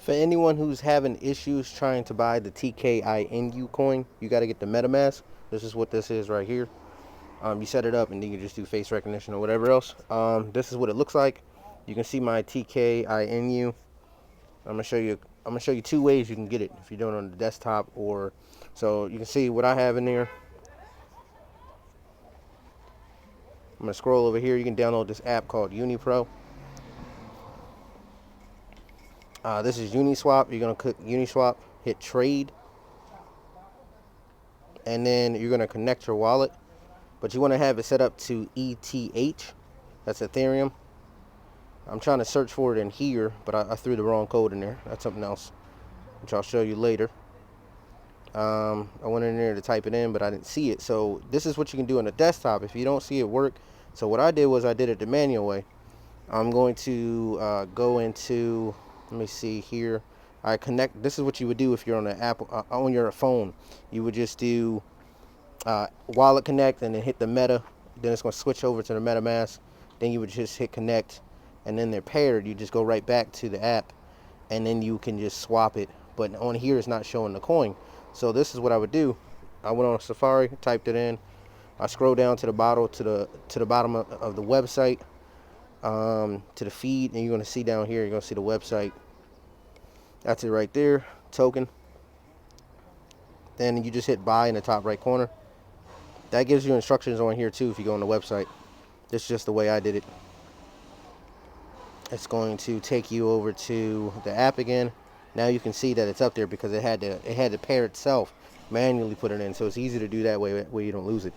For anyone who's having issues trying to buy the TKINU coin, you got to get the MetaMask. This is what this is right here. You set it up and then you just do face recognition or whatever else. This is what it looks like. You can see my TKINU. I'm gonna show you. I'm gonna show you two ways you can get it if you're doing it on the desktop or. So you can see what I have in there. I'm gonna scroll over here. You can download this app called UniPro. This is Uniswap. You're gonna click Uniswap, hit trade, and then you're gonna connect your wallet. But you want to have it set up to ETH. That's Ethereum. I'm trying to search for it in here, but I threw the wrong code in there. That's something else, which I'll show you later. I went in there to type it in, but I didn't see it. So this is what you can do on the desktop if you don't see it work. So what I did was I did it the manual way. I'm going to go into, let me see here. I connect. This is what you would do if you're on an Apple on your phone. You would just do wallet connect and then hit the meta. Then it's going to switch over to the MetaMask. Then you would just hit connect, and then they're paired. You just go right back to the app, and then you can just swap it. But on here it's not showing the coin. So this is what I would do. I went on Safari, typed it in. I scroll down to the bottom of the website, to the feed, and you're going to see down here. You're going to see the website. That's it right there. Token. Then you just hit buy in the top right corner. That gives you instructions on here too if you go on the website. This is just the way I did it. It's going to take you over to the app again. Now you can see that it's up there because it had to pair itself, manually put it in. So it's easy to do that way where you don't lose it,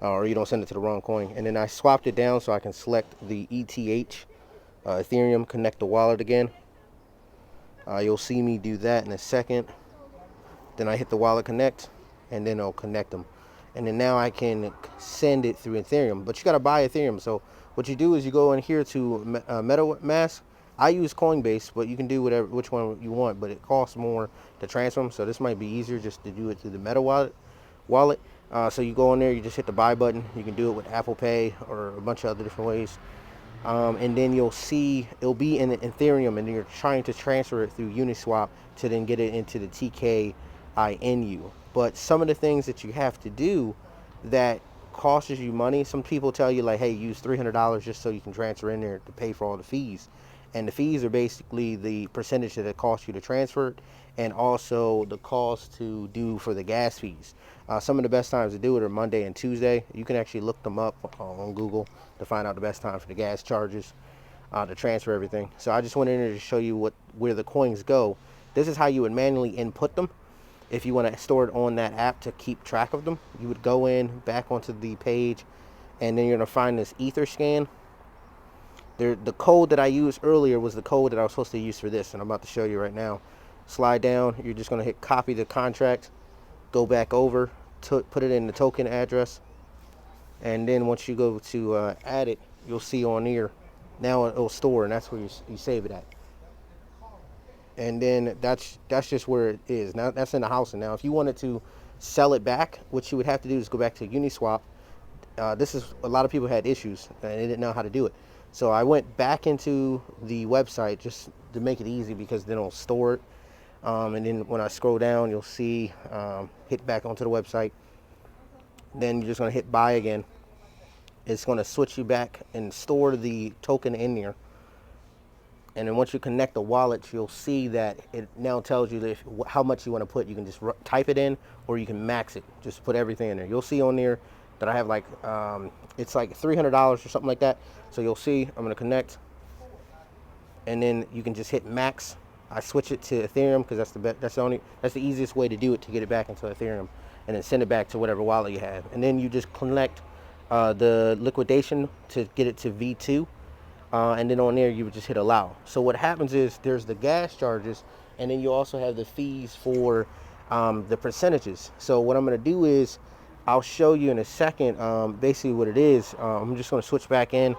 or you don't send it to the wrong coin. And then I swapped it down so I can select the ETH, Ethereum, connect the wallet again. You'll see me do that in a second. Then I hit the wallet connect, and then it'll connect them. And then now I can send it through Ethereum. But you got to buy Ethereum. So what you do is you go in here to MetaMask. I use Coinbase, but you can do which one you want. But it costs more to transfer them. So this might be easier just to do it through the Meta wallet. So you go in there, you just hit the buy button. You can do it with Apple Pay or a bunch of other different ways. And then you'll see it'll be in Ethereum, and then you're trying to transfer it through Uniswap to then get it into the TKINU. But some of the things that you have to do that costs you money, some people tell you like, hey, use $300 just so you can transfer in there to pay for all the fees. And the fees are basically the percentage that it costs you to transfer it, and also the cost to do for the gas fees. Some of the best times to do it are Monday and Tuesday. You can actually look them up on Google to find out the best time for the gas charges, to transfer everything. So I just went in there to show you where the coins go. This is how you would manually input them. If you want to store it on that app to keep track of them, you would go in back onto the page, and then you're going to find this Ether scan. The code that I used earlier was the code that I was supposed to use for this, and I'm about to show you right now. Slide down. You're just going to hit copy the contract, go back over, put it in the token address, and then once you go to add it, you'll see on here. Now it'll store, and that's where you save it at. And then that's just where it is. Now that's in the house. And now if you wanted to sell it back, what you would have to do is go back to Uniswap. This is a lot of people had issues and they didn't know how to do it. So I went back into the website just to make it easy, because then it'll store it. And then when I scroll down, you'll see hit back onto the website. Then you're just going to hit buy again. It's going to switch you back and store the token in there. And then once you connect the wallet, you'll see that it now tells you how much you want to put. You can just type it in, or you can max it. Just put everything in there. You'll see on there that I have like, it's like $300 or something like that. So you'll see, I'm going to connect. And then you can just hit max. I switch it to Ethereum because that's the easiest way to do it, to get it back into Ethereum. And then send it back to whatever wallet you have. And then you just connect the liquidation to get it to V2. And then on there you would just hit allow. So what happens is there's the gas charges, and then you also have the fees for the percentages. So what I'm going to do is I'll show you in a second basically what it is. I'm just going to switch back in,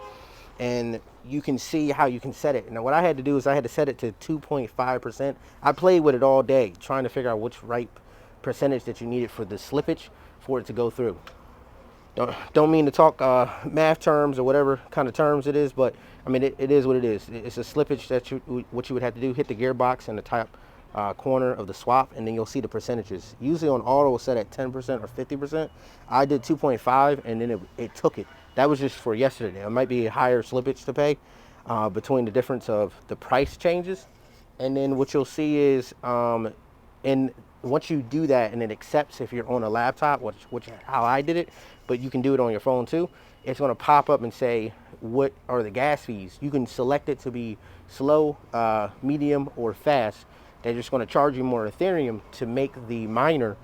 and you can see how you can set it. Now what I had to do is I had to set it to 2.5%. I played with it all day trying to figure out which right percentage that you needed for the slippage for it to go through. Don't mean to talk math terms or whatever kind of terms it is, but I mean it is what it is. It's a slippage that what you would have to do. Hit the gearbox in the top corner of the swap, and then you'll see the percentages. Usually on auto, it's set at 10% or 50%. I did 2.5, and then it took it. That was just for yesterday. It might be a higher slippage to pay between the difference of the price changes, and then what you'll see is and once you do that and it accepts if you're on a laptop, which how I did it, but you can do it on your phone too, it's going to pop up and say what are the gas fees. You can select it to be slow, medium, or fast. They're just going to charge you more Ethereum to make the miner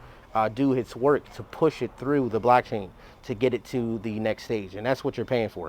do its work to push it through the blockchain to get it to the next stage, and that's what you're paying for.